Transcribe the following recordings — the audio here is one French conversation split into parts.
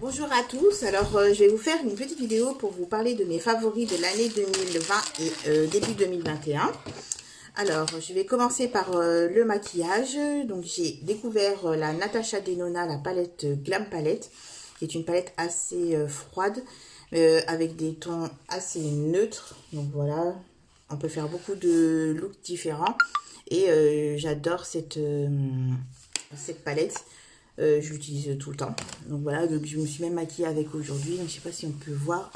Bonjour à tous, alors je vais vous faire une petite vidéo pour vous parler de mes favoris de l'année 2020 et début 2021. Alors je vais commencer par le maquillage. Donc j'ai découvert la Natasha Denona, la palette Glam Palette, qui est une palette assez froide, avec des tons assez neutres. Donc voilà, on peut faire beaucoup de looks différents et j'adore cette palette. Je l'utilise tout le temps. Donc voilà, donc je me suis même maquillée avec aujourd'hui. Donc je sais pas si on peut voir.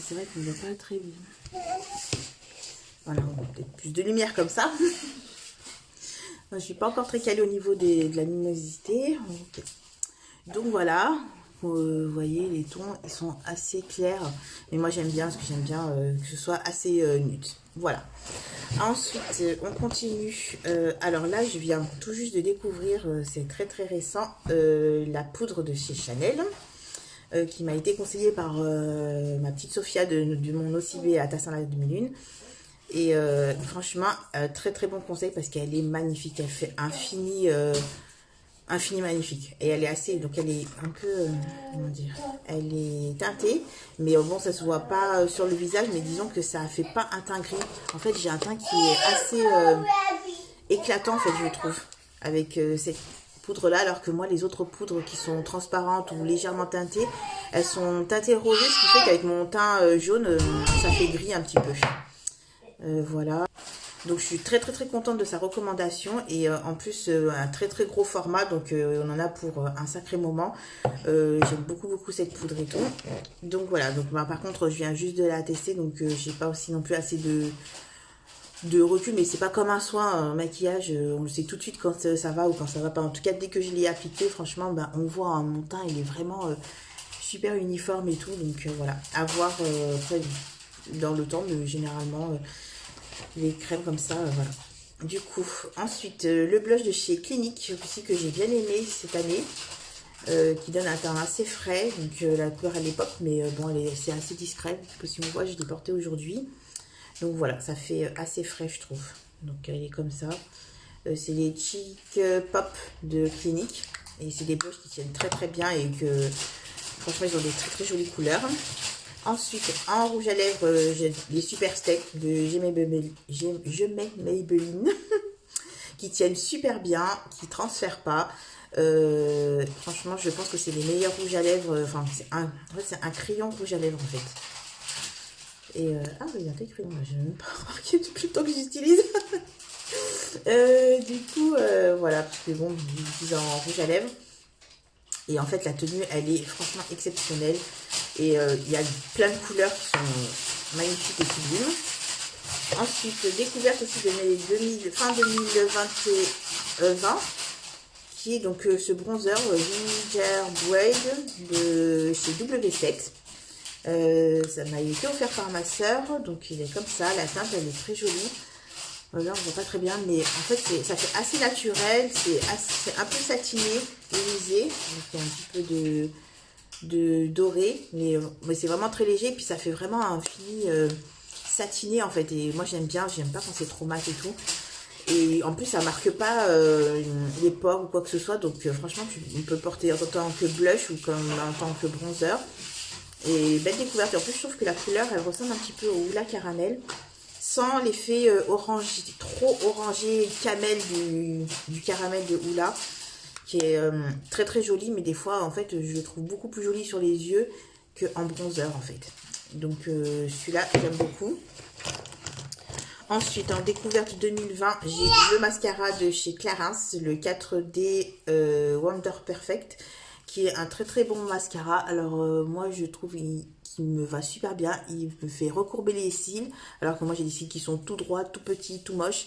C'est vrai qu'on ne voit pas très bien. Voilà, on a peut-être plus de lumière comme ça. Je ne suis pas encore très calée au niveau de la luminosité. Okay. Donc voilà, vous voyez les tons, ils sont assez clairs. Mais moi j'aime bien, parce que j'aime bien que ce soit assez nude. Voilà. Ensuite, on continue. Alors là, je viens tout juste de découvrir, c'est très très récent, la poudre de chez Chanel, qui m'a été conseillée par ma petite Sophia de mon OCB à Tassin 2001. Et franchement, très très bon conseil parce qu'elle est magnifique. Elle fait infini magnifique. Et elle est assez, donc elle est un peu, comment dire, elle est teintée, mais bon, ça se voit pas sur le visage, mais disons que ça fait pas un teint gris. En fait, j'ai un teint qui est assez éclatant, en fait, je trouve, avec cette poudre-là, alors que moi, les autres poudres qui sont transparentes ou légèrement teintées, elles sont teintées rosées, ce qui fait qu'avec mon teint jaune, ça fait gris un petit peu. Voilà. Donc je suis très très très contente de sa recommandation et en plus un très très gros format, donc on en a pour un sacré moment. J'aime beaucoup cette poudre et tout. Donc voilà, donc bah, par contre je viens juste de la tester, donc j'ai pas aussi non plus assez de recul, mais c'est pas comme un soin, un maquillage, on le sait tout de suite quand ça va ou quand ça va pas. En tout cas dès que je l'ai appliqué, franchement bah, on voit hein, mon teint il est vraiment super uniforme et tout, donc voilà, à voir après, dans le temps, mais généralement les crèmes comme ça, voilà. Du coup, ensuite, le blush de chez Clinique, aussi que j'ai bien aimé cette année, qui donne un teint assez frais. Donc la couleur elle est pop, mais bon, c'est assez discret. Si on voit, je l'ai porté aujourd'hui. Donc voilà, ça fait assez frais, je trouve. Donc elle est comme ça. C'est les Cheek Pop de Clinique. Et c'est des blushs qui tiennent très très bien et que franchement, ils ont des très très jolies couleurs. Ensuite, en rouge à lèvres, j'ai les Super Steak de Je mets Maybelline qui tiennent super bien, qui ne transfèrent pas. Franchement, je pense que c'est les meilleurs rouges à lèvres. Enfin, en fait, c'est un crayon rouge à lèvres en fait. Et ah, il y a un crayon, je n'ai même pas remarqué depuis le temps que j'utilise. Du coup, voilà, parce que bon, j'utilise en rouge à lèvres. Et en fait, la tenue, elle est franchement exceptionnelle. Et il y a plein de couleurs qui sont magnifiques et sublimes. Ensuite, découverte aussi de mes fin 2020, qui est donc ce bronzer Gingerbread de chez W7. Ça m'a été offert par ma soeur, donc il est comme ça. La teinte, elle est très jolie. Là, on voit pas très bien, mais en fait, ça fait assez naturel. C'est un peu satiné, irisé. Donc, il y a un petit peu de doré, mais c'est vraiment très léger, puis ça fait vraiment un fini satiné en fait, et moi j'aime pas quand c'est trop mat et tout, et en plus ça marque pas les pores ou quoi que ce soit, donc franchement on peut le porter en tant que blush ou comme en tant que bronzer, et belle découverte. Et en plus je trouve que la couleur elle ressemble un petit peu au Hoola Caramel, sans l'effet orange, trop orangé camel du caramel de Hoola, qui est très très joli, mais des fois en fait je le trouve beaucoup plus joli sur les yeux qu'en bronzer en fait. Donc celui-là j'aime beaucoup. Ensuite en découverte 2020, j'ai le mascara de chez Clarins, le 4D Wonder Perfect, qui est un très très bon mascara. Alors moi je trouve qu'il me va super bien, il me fait recourber les cils, alors que moi j'ai des cils qui sont tout droits, tout petits, tout moches.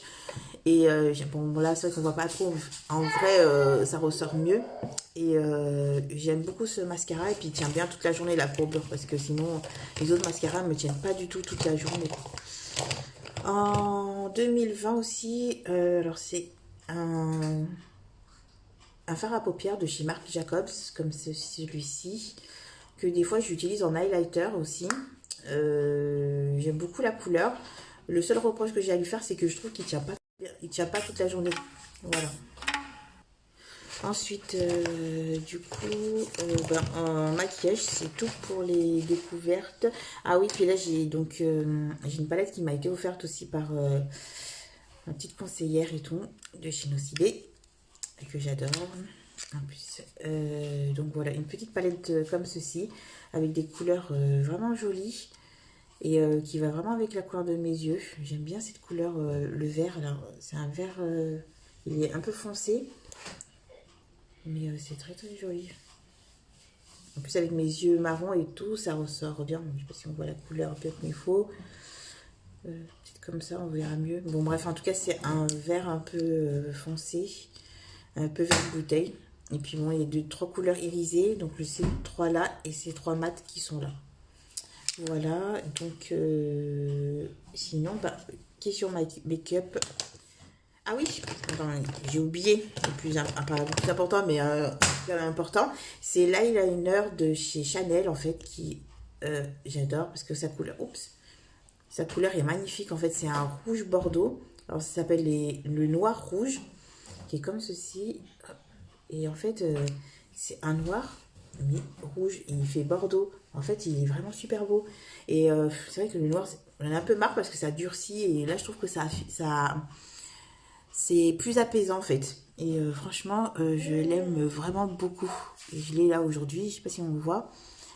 Et bon là c'est vrai qu'on voit pas trop, en vrai ça ressort mieux. Et j'aime beaucoup ce mascara, et puis il tient bien toute la journée la courbure, parce que sinon les autres mascaras me tiennent pas du tout toute la journée. En 2020 aussi, alors c'est un fard à paupières de chez Marc Jacobs, comme celui-ci, que des fois j'utilise en highlighter aussi. J'aime beaucoup la couleur. Le seul reproche que j'ai à lui faire, c'est que je trouve qu'il tient pas toute la journée. Voilà. Ensuite, du coup, en maquillage, c'est tout pour les découvertes. Ah oui, puis là, j'ai donc j'ai une palette qui m'a été offerte aussi par ma petite conseillère et tout, de chez Nocibé, que j'adore. En plus, donc voilà, une petite palette comme ceci, avec des couleurs vraiment jolies. Et qui va vraiment avec la couleur de mes yeux. J'aime bien cette couleur, le vert. Alors, c'est un vert, il est un peu foncé. Mais c'est très très joli. En plus avec mes yeux marrons et tout, ça ressort bien. Je sais pas si on voit la couleur un peu comme il faut. Peut-être comme ça, on verra mieux. Bon bref, en tout cas c'est un vert un peu foncé. Un peu vert bouteille. Et puis bon, il y a trois couleurs irisées. Donc ces trois là et ces trois mats qui sont là. Voilà, donc sinon, question make-up. Ah oui, j'ai oublié, pas le plus important, mais quand même important. C'est l'eyeliner de chez Chanel, en fait, qui j'adore parce que sa couleur est magnifique. En fait, c'est un rouge bordeaux. Alors, ça s'appelle le noir rouge, qui est comme ceci. Et en fait, c'est un noir, mais rouge, et il fait bordeaux. En fait, il est vraiment super beau. Et c'est vrai que le noir, on en a un peu marre parce que ça durcit. Et là, je trouve que c'est plus apaisant en fait. Et franchement, je l'aime vraiment beaucoup. Et je l'ai là aujourd'hui, je sais pas si on le voit.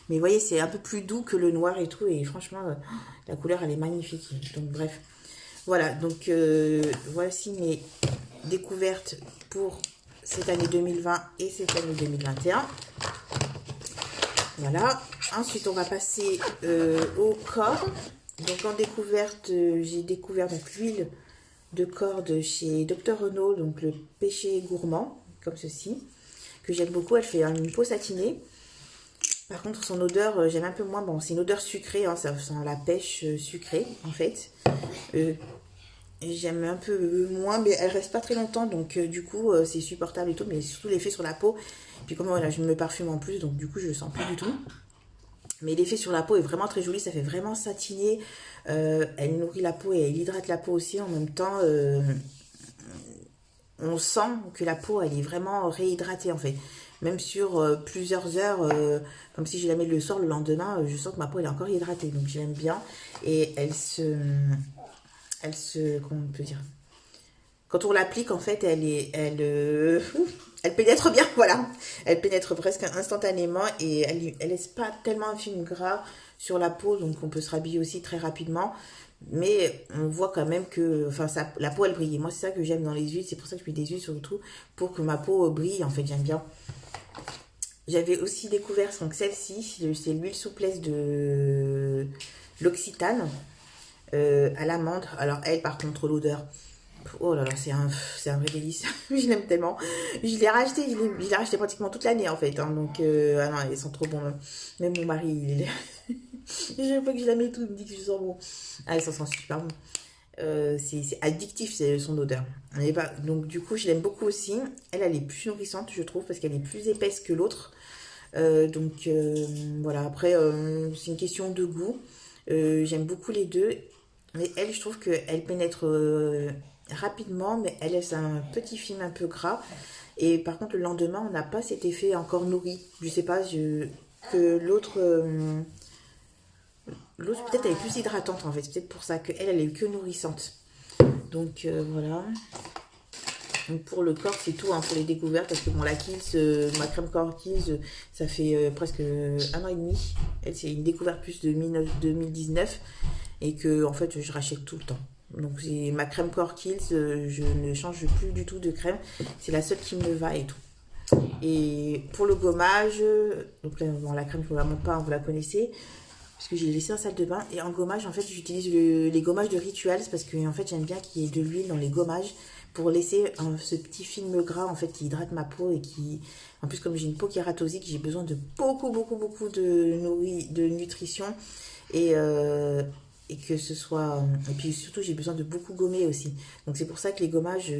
Mais vous voyez, c'est un peu plus doux que le noir et tout. Et franchement, la couleur, elle est magnifique. Donc bref. Voilà, donc voici mes découvertes pour cette année 2020 et cette année 2021. Voilà. Ensuite, on va passer au corps. Donc en découverte, j'ai découvert donc l'huile de corps de chez Dr Renault, donc le péché gourmand, comme ceci, que j'aime beaucoup. Elle fait une peau satinée. Par contre, son odeur, j'aime un peu moins. Bon, c'est une odeur sucrée, hein, ça sent la pêche sucrée, en fait. J'aime un peu moins, mais elle reste pas très longtemps, donc du coup, c'est supportable et tout, mais surtout l'effet sur la peau. Puis comme voilà, je me parfume en plus, donc du coup, je le sens plus du tout. Mais l'effet sur la peau est vraiment très joli, ça fait vraiment satiner. Elle nourrit la peau et elle hydrate la peau aussi. En même temps, on sent que la peau, elle est vraiment réhydratée en fait. Même sur plusieurs heures, comme si je la mets le soir, le lendemain, je sens que ma peau elle est encore hydratée. Donc j'aime bien. Et elle se, comment on peut dire, quand on l'applique en fait, elle pénètre bien, voilà. Elle pénètre presque instantanément et elle laisse pas tellement un film gras sur la peau, donc on peut se rhabiller aussi très rapidement. Mais on voit quand même que, enfin, la peau elle brille. Moi, c'est ça que j'aime dans les huiles, c'est pour ça que je mets des huiles surtout pour que ma peau brille. En fait, j'aime bien. J'avais aussi découvert donc celle-ci, c'est l'huile souplesse de l'Occitane à l'amande. Alors elle, par contre, l'odeur. Oh là là, c'est un vrai délice. Je l'aime tellement. Je l'ai racheté pratiquement toute l'année en fait. Hein, donc, ah non, elles sont trop bonnes. Même mon mari, chaque fois que je la mets tout, il me dit que je sens bon. Ah, ça sent super bon. C'est addictif, c'est son odeur. Donc, du coup, je l'aime beaucoup aussi. Elle est plus nourrissante, je trouve, parce qu'elle est plus épaisse que l'autre. Donc, voilà. Après, c'est une question de goût. J'aime beaucoup les deux. Mais elle, je trouve qu'elle pénètre rapidement, mais elle laisse un petit film un peu gras. Et par contre, le lendemain, on n'a pas cet effet encore nourri. Je sais pas, que l'autre... l'autre, peut-être, elle est plus hydratante, en fait. C'est peut-être pour ça qu'elle, elle est que nourrissante. Donc, voilà. Donc, pour le corps, c'est tout, hein, pour les découvertes. Parce que, bon, la Kiehl's, ma crème corps Kiehl's, ça fait presque 1 an et demi. Elle, c'est une découverte plus de 2019. Et que, en fait, je rachète tout le temps. Donc, c'est ma crème corps Kiehl's, je ne change plus du tout de crème. C'est la seule qui me va et tout. Et pour le gommage, donc là, bon, la crème, je ne vous la montre pas, hein, vous la connaissez. Parce que j'ai laissé en salle de bain. Et en gommage, en fait, j'utilise les gommages de Rituals. Parce que, en fait, j'aime bien qu'il y ait de l'huile dans les gommages. Pour laisser ce petit film gras, en fait, qui hydrate ma peau. Et qui... En plus, comme j'ai une peau kératosique, j'ai besoin de beaucoup de nutrition. Et que ce soit... Et puis surtout, j'ai besoin de beaucoup gommer aussi. Donc c'est pour ça que les gommages,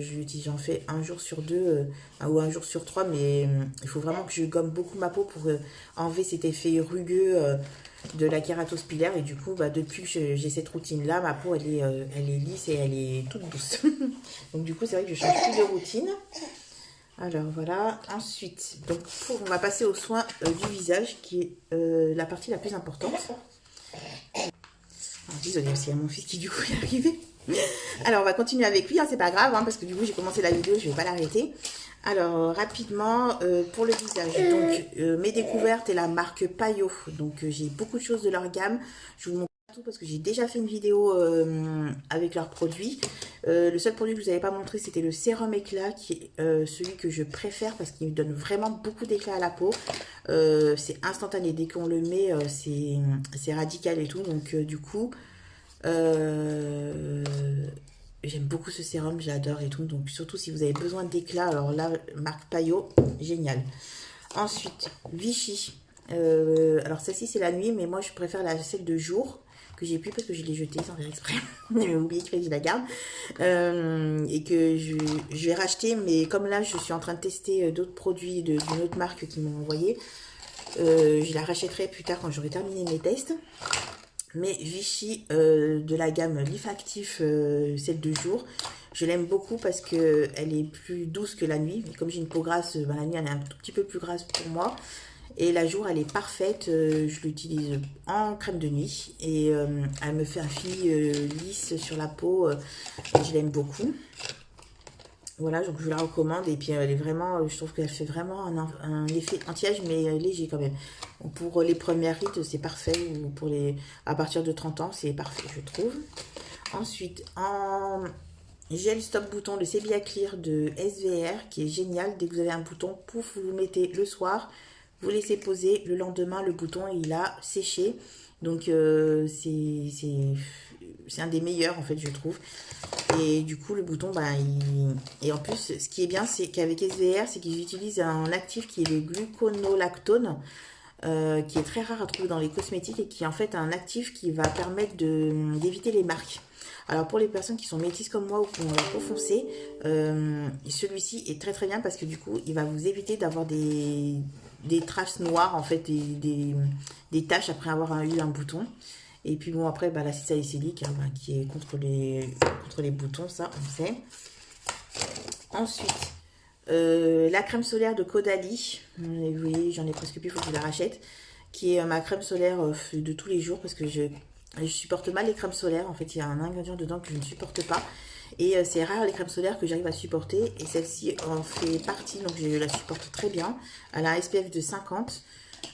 j'en fais 1 jour sur 2 ou 1 jour sur 3. Mais il faut vraiment que je gomme beaucoup ma peau pour enlever cet effet rugueux de la kératose pilaire. Et du coup, depuis que j'ai cette routine-là, ma peau, elle est lisse et elle est toute douce. Donc du coup, c'est vrai que je change plus de routine. Alors voilà, ensuite, donc on va passer aux soins du visage qui est la partie la plus importante. Désolée aussi à mon fils qui du coup est arrivé. Alors on va continuer avec lui, hein, c'est pas grave, hein, parce que du coup j'ai commencé la vidéo, je vais pas l'arrêter. Alors rapidement pour le visage, donc mes découvertes et la marque Payot, donc j'ai beaucoup de choses de leur gamme, je vous montre pas tout parce que j'ai déjà fait une vidéo avec leurs produits. Le seul produit que je vous avais pas montré c'était le sérum éclat qui est celui que je préfère parce qu'il me donne vraiment beaucoup d'éclat à la peau. C'est instantané, dès qu'on le met c'est radical et tout, donc du coup j'aime beaucoup ce sérum, j'adore et tout. Donc surtout si vous avez besoin d'éclat, alors là, marque Payot, génial. Ensuite, Vichy. Alors celle-ci c'est la nuit, mais moi je préfère celle de jour que j'ai plus parce que je l'ai jetée sans faire exprès. J'ai oublié que je la garde et que je vais racheter. Mais comme là, je suis en train de tester d'autres produits d'une autre marque qui m'ont envoyé, je la rachèterai plus tard quand j'aurai terminé mes tests. Mais Vichy de la gamme Lif Actif, celle de jour, je l'aime beaucoup parce que elle est plus douce que la nuit. Mais comme j'ai une peau grasse, ben, la nuit elle est un tout petit peu plus grasse pour moi. Et la jour elle est parfaite, je l'utilise en crème de nuit. Et elle me fait un fini lisse sur la peau, je l'aime beaucoup. Voilà, donc je la recommande et puis elle est vraiment, je trouve qu'elle fait vraiment un effet anti-âge mais léger quand même. Pour les premières rides, c'est parfait, ou pour à partir de 30 ans, c'est parfait, je trouve. Ensuite, en gel stop bouton de Sebia Clear de SVR, qui est génial. Dès que vous avez un bouton, pouf, vous le mettez le soir, vous laissez poser, le lendemain, le bouton, il a séché. Donc, c'est un des meilleurs, en fait, je trouve. Et du coup, le bouton, bah, et en plus, ce qui est bien, c'est qu'avec SVR, c'est qu'ils utilisent un actif qui est le gluconolactone, qui est très rare à trouver dans les cosmétiques et qui est en fait un actif qui va permettre d'éviter les marques. Alors pour les personnes qui sont métisses comme moi ou qui ont la peau foncée, celui-ci est très très bien parce que du coup il va vous éviter d'avoir des traces noires, en fait, des taches après avoir eu un bouton. Et puis bon, après bah, l'acide salicylique, hein, bah, qui est contre les boutons, ça on sait. Ensuite, la crème solaire de Caudalie, vous voyez, j'en ai presque plus, il faut que je la rachète, qui est ma crème solaire de tous les jours parce que je supporte mal les crèmes solaires. En fait, il y a un ingrédient dedans que je ne supporte pas et c'est rare les crèmes solaires que j'arrive à supporter et celle-ci en fait partie, donc je la supporte très bien. Elle a un SPF de 50.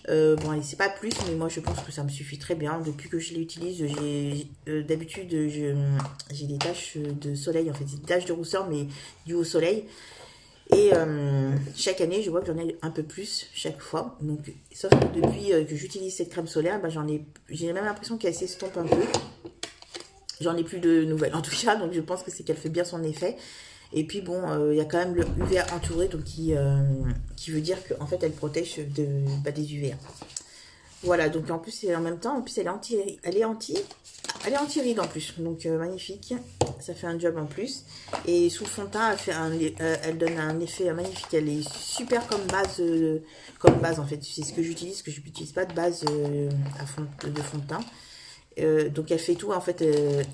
Bon, c'est pas plus, mais moi je pense que ça me suffit très bien. Depuis que je l'utilise, d'habitude j'ai des taches de soleil, en fait, des taches de rousseur, mais dues au soleil. Et chaque année, je vois que j'en ai un peu plus chaque fois. Donc, sauf que depuis que j'utilise cette crème solaire, bah, j'ai même l'impression qu'elle s'estompe un peu. J'en ai plus de nouvelles en tout cas, donc je pense que c'est qu'elle fait bien son effet. Et puis bon, il y a quand même le UVA entouré, donc qui veut dire qu'en fait elle protège des UVA. Voilà, donc en plus en même temps, en plus elle est anti-ride en plus, donc magnifique. Ça fait un job en plus. Et sous le fond de teint, elle donne un effet magnifique. Elle est super comme base en fait. C'est ce que j'utilise, que je n'utilise pas de base de fond de teint. Donc elle fait tout en fait.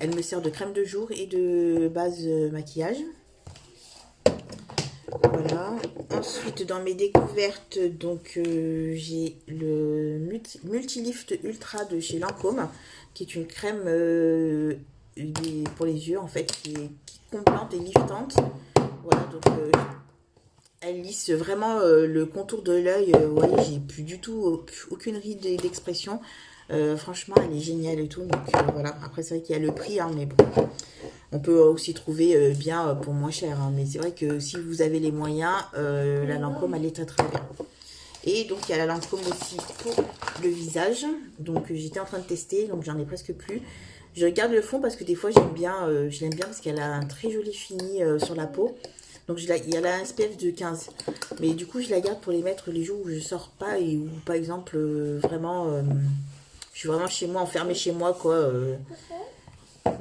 Elle me sert de crème de jour et de base maquillage. Voilà. Ensuite, dans mes découvertes, donc j'ai le Multilift Ultra de chez Lancôme, qui est une crème pour les yeux en fait, qui est comblante et liftante. Voilà, donc elle lisse vraiment le contour de l'œil. Vous voyez, j'ai plus du tout aucune ride d'expression. Franchement, elle est géniale et tout. Donc voilà. Après, c'est vrai qu'il y a le prix, hein, mais bon. On peut aussi trouver bien pour moins cher. Hein, mais c'est vrai que si vous avez les moyens, la Lancôme, elle est très très bien. Et donc, il y a la Lancôme aussi pour le visage. Donc, j'étais en train de tester. Donc, j'en ai presque plus. Je regarde le fond parce que des fois, j'aime bien. Je l'aime bien parce qu'elle a un très joli fini sur la peau. Donc, il y a la SPF de 15. Mais du coup, je la garde pour les mettre les jours où je sors pas. Et où, par exemple, vraiment... je suis vraiment chez moi, enfermée chez moi, quoi.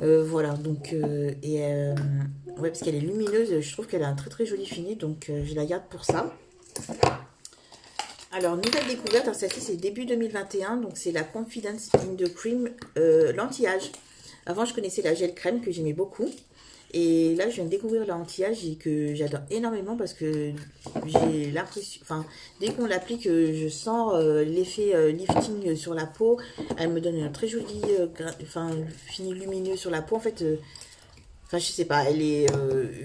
Voilà, donc... ouais, parce qu'elle est lumineuse. Je trouve qu'elle a un très très joli fini. Donc, je la garde pour ça. Alors, nouvelle découverte, alors celle-ci c'est début 2021, donc c'est la Confidence in the Cream l'anti-âge. Avant, je connaissais la gel crème que j'aimais beaucoup. Et là, je viens de découvrir l'anti-âge et que j'adore énormément parce que j'ai l'impression, enfin, dès qu'on l'applique, je sens l'effet lifting sur la peau. Elle me donne un très joli, fini lumineux sur la peau. En fait, enfin, je sais pas, elle est,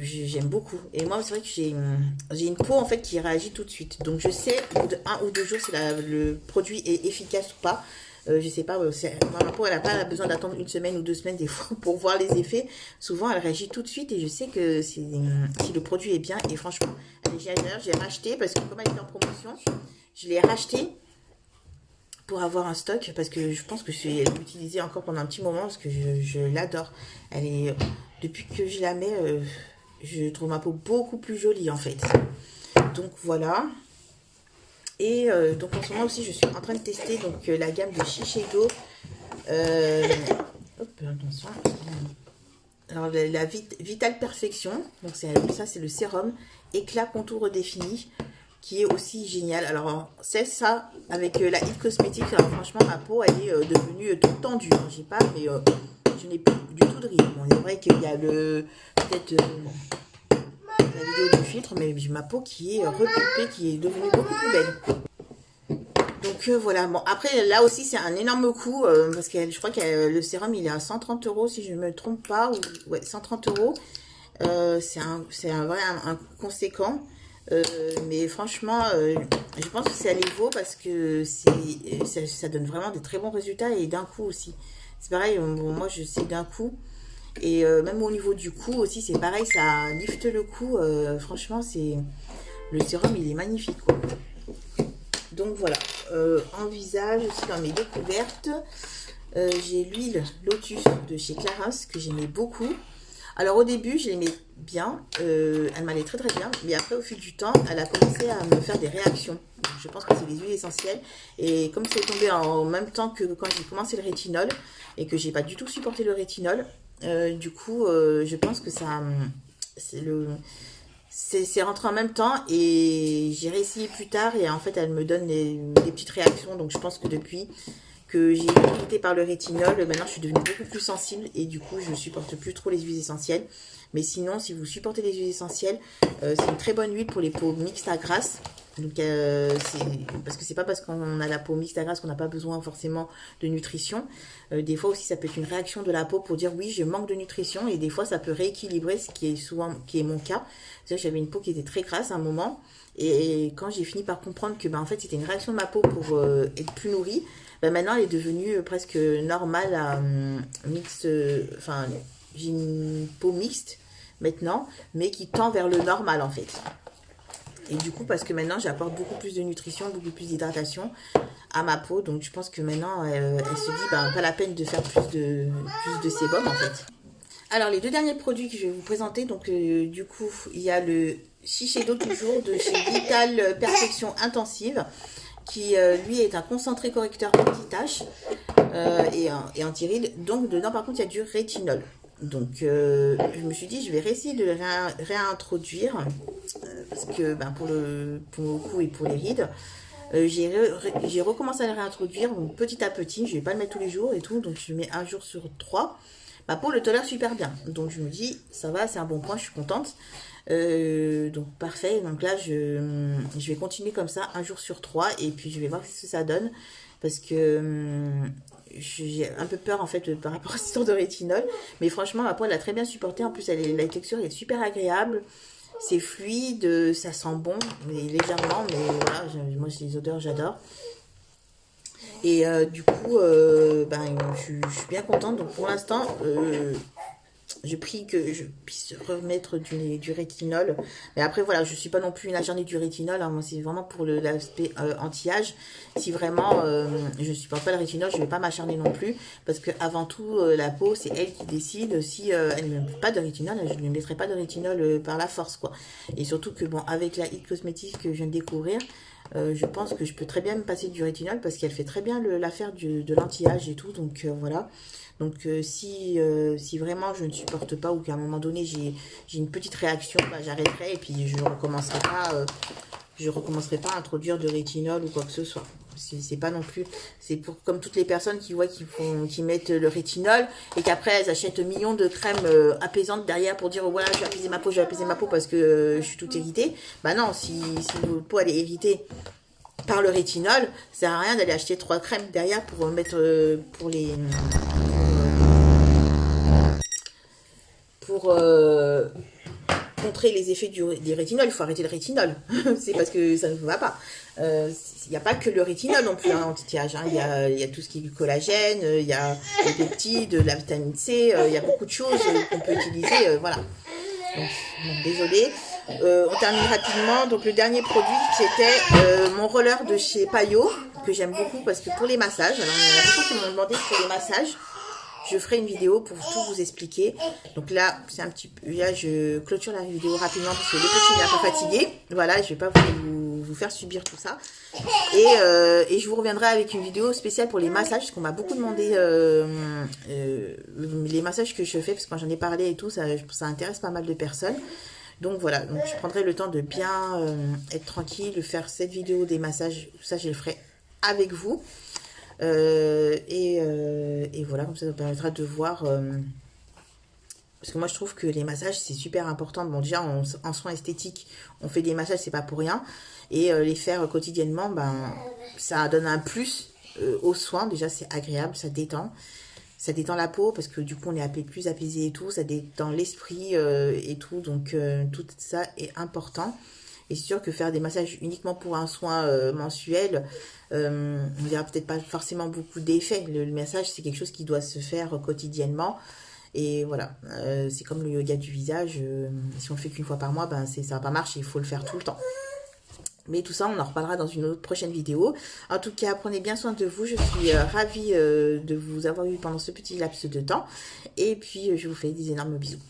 j'aime beaucoup. Et moi, c'est vrai que j'ai une peau en fait qui réagit tout de suite. Donc, je sais au bout de 1 ou 2 jours si le produit est efficace ou pas. Je sais pas, ma peau, elle n'a pas besoin d'attendre 1 semaine ou 2 semaines des fois pour voir les effets. Souvent, elle réagit tout de suite et je sais que si le produit est bien. Et franchement, d'ailleurs, j'ai racheté parce que comme elle était en promotion, je l'ai racheté pour avoir un stock parce que je pense que je vais l'utiliser encore pendant un petit moment parce que je l'adore. Elle est, depuis que je la mets, je trouve ma peau beaucoup plus jolie en fait. Donc voilà. Et donc en ce moment aussi je suis en train de tester donc la gamme de Shiseido. Hop, attention. Alors la Vital Perfection. Donc ça c'est le sérum éclat contour redéfini qui est aussi génial. Alors c'est ça avec la It Cosmetics. Alors franchement ma peau elle est devenue toute tendue. Hein. J'ai pas mais je n'ai plus du tout de rides. Bon, c'est vrai qu'il y a peut-être la vidéo du filtre, mais j'ai ma peau qui est repulpée, qui est devenue beaucoup plus belle. Donc voilà, bon après là aussi c'est un énorme coût parce que je crois que le sérum il est à 130 € si je ne me trompe pas, ou ouais 130 €. C'est un vrai un coût conséquent, mais franchement je pense que ça les vaut parce que ça donne vraiment des très bons résultats et d'un coup aussi. C'est pareil, bon, moi je sais d'un coup. Et même au niveau du cou aussi, c'est pareil, ça lifte le cou. Franchement, le sérum, il est magnifique, quoi. Donc voilà, en visage aussi dans mes découvertes, j'ai l'huile Lotus de chez Clarins que j'aimais beaucoup. Alors au début, je l'aimais bien, elle m'allait très très bien, mais après au fil du temps, elle a commencé à me faire des réactions. Donc, je pense que c'est des huiles essentielles. Et comme c'est tombé en même temps que quand j'ai commencé le rétinol et que j'ai pas du tout supporté le rétinol, du coup, je pense que ça, c'est rentré en même temps et j'ai réessayé plus tard et en fait, elle me donne des petites réactions. Donc, je pense que depuis que j'ai été irritée par le rétinol, maintenant, je suis devenue beaucoup plus sensible et du coup, je ne supporte plus trop les huiles essentielles. Mais sinon, si vous supportez les huiles essentielles, c'est une très bonne huile pour les peaux mixtes à grasse. Donc, parce que c'est pas parce qu'on a la peau mixte à grasse qu'on n'a pas besoin forcément de nutrition. Des fois aussi, ça peut être une réaction de la peau pour dire oui, je manque de nutrition. Et des fois, ça peut rééquilibrer, ce qui est mon cas. C'est-à-dire que j'avais une peau qui était très grasse à un moment. Et quand j'ai fini par comprendre que en fait, c'était une réaction de ma peau pour être plus nourrie, maintenant, elle est devenue presque normale à mixte. Enfin, j'ai une peau mixte maintenant, mais qui tend vers le normal en fait. Et du coup, parce que maintenant, j'apporte beaucoup plus de nutrition, beaucoup plus d'hydratation à ma peau. Donc, je pense que maintenant, elle se dit, pas la peine de faire plus de sébum, en fait. Alors, les 2 derniers produits que je vais vous présenter. Donc, du coup, il y a le Shiseido toujours de chez Vital Perfection Intensive. Qui, lui, est un concentré correcteur anti-taches et anti-rides. Donc, dedans, par contre, il y a du rétinol. Donc, je me suis dit, je vais réessayer de le réintroduire parce que pour le cou et pour les rides, j'ai recommencé à le réintroduire petit à petit. Je ne vais pas le mettre tous les jours et tout, donc je le mets 1 jour sur 3. Ma peau le tolère super bien. Donc, je me dis, ça va, c'est un bon point, je suis contente. Donc, parfait. Donc là, je vais continuer comme ça 1 jour sur 3 et puis je vais voir ce que ça donne parce que j'ai un peu peur en fait par rapport à cette histoire de rétinol, mais franchement ma peau elle a très bien supporté. En plus la texture est super agréable, c'est fluide, ça sent bon mais légèrement, mais voilà, moi les odeurs j'adore. Et du coup je suis bien contente. Donc pour l'instant je prie que je puisse remettre du rétinol. Mais après, voilà, je ne suis pas non plus une acharnée du rétinol. Hein. Moi, c'est vraiment pour l'aspect anti-âge. Si vraiment je ne supporte pas le rétinol, je ne vais pas m'acharner non plus. Parce qu'avant tout, la peau, c'est elle qui décide. Si elle ne met pas de rétinol, je ne mettrai pas de rétinol par la force, quoi. Et surtout que, bon, avec la It Cosmetics que je viens de découvrir, je pense que je peux très bien me passer du rétinol parce qu'elle fait très bien l'affaire de l'anti-âge et tout. Donc, voilà. Donc si vraiment je ne supporte pas ou qu'à un moment donné j'ai une petite réaction, j'arrêterai et puis je recommencerai pas à introduire de rétinol ou quoi que ce soit. c'est pas non plus, c'est pour comme toutes les personnes qui voient qui mettent le rétinol et qu'après elles achètent millions de crèmes apaisantes derrière pour dire voilà, je vais apaiser ma peau, je vais apaiser ma peau parce que je suis toute irritée. Bah non, si votre peau elle est irritée par le rétinol, ça sert à rien d'aller acheter 3 crèmes derrière pour mettre pour contrer les effets du rétinol. Il faut arrêter le rétinol. C'est parce que ça ne va pas. Il n'y a pas que le rétinol non plus, hein, anti-âge. Hein. Il y a tout ce qui est du collagène, il y a les peptides, la vitamine C, il y a beaucoup de choses qu'on peut utiliser. Voilà. Donc, désolée. On termine rapidement. Donc, le dernier produit, c'était mon roller de chez Payot, que j'aime beaucoup parce que pour les massages, alors il y en a beaucoup qui m'ont demandé pour les massages. Je ferai une vidéo pour tout vous expliquer. Donc là, c'est un petit peu... Là, je clôture la vidéo rapidement parce que le petit est un peu fatigué. Voilà, je vais pas vous faire subir tout ça. Et je vous reviendrai avec une vidéo spéciale pour les massages, parce qu'on m'a beaucoup demandé les massages que je fais, parce que quand j'en ai parlé et tout, ça intéresse pas mal de personnes. Donc voilà, donc je prendrai le temps de bien être tranquille, de faire cette vidéo des massages. Tout ça, je le ferai avec vous. Et voilà, comme ça vous permettra de voir parce que moi je trouve que les massages c'est super important. Bon, déjà en soins esthétiques on fait des massages, c'est pas pour rien, et les faire quotidiennement, ben ça donne un plus aux soins. Déjà c'est agréable, ça détend la peau parce que du coup on est plus apaisé et tout, ça détend l'esprit et tout, donc tout ça est important. Et c'est sûr que faire des massages uniquement pour un soin mensuel, on verra peut-être pas forcément beaucoup d'effets. Le massage, c'est quelque chose qui doit se faire quotidiennement. Et voilà, c'est comme le yoga du visage. Si on le fait qu'une fois par mois, ben ça va pas marcher, il faut le faire tout le temps. Mais tout ça, on en reparlera dans une autre prochaine vidéo. En tout cas, prenez bien soin de vous. Je suis ravie de vous avoir eu pendant ce petit laps de temps. Et puis, je vous fais des énormes bisous.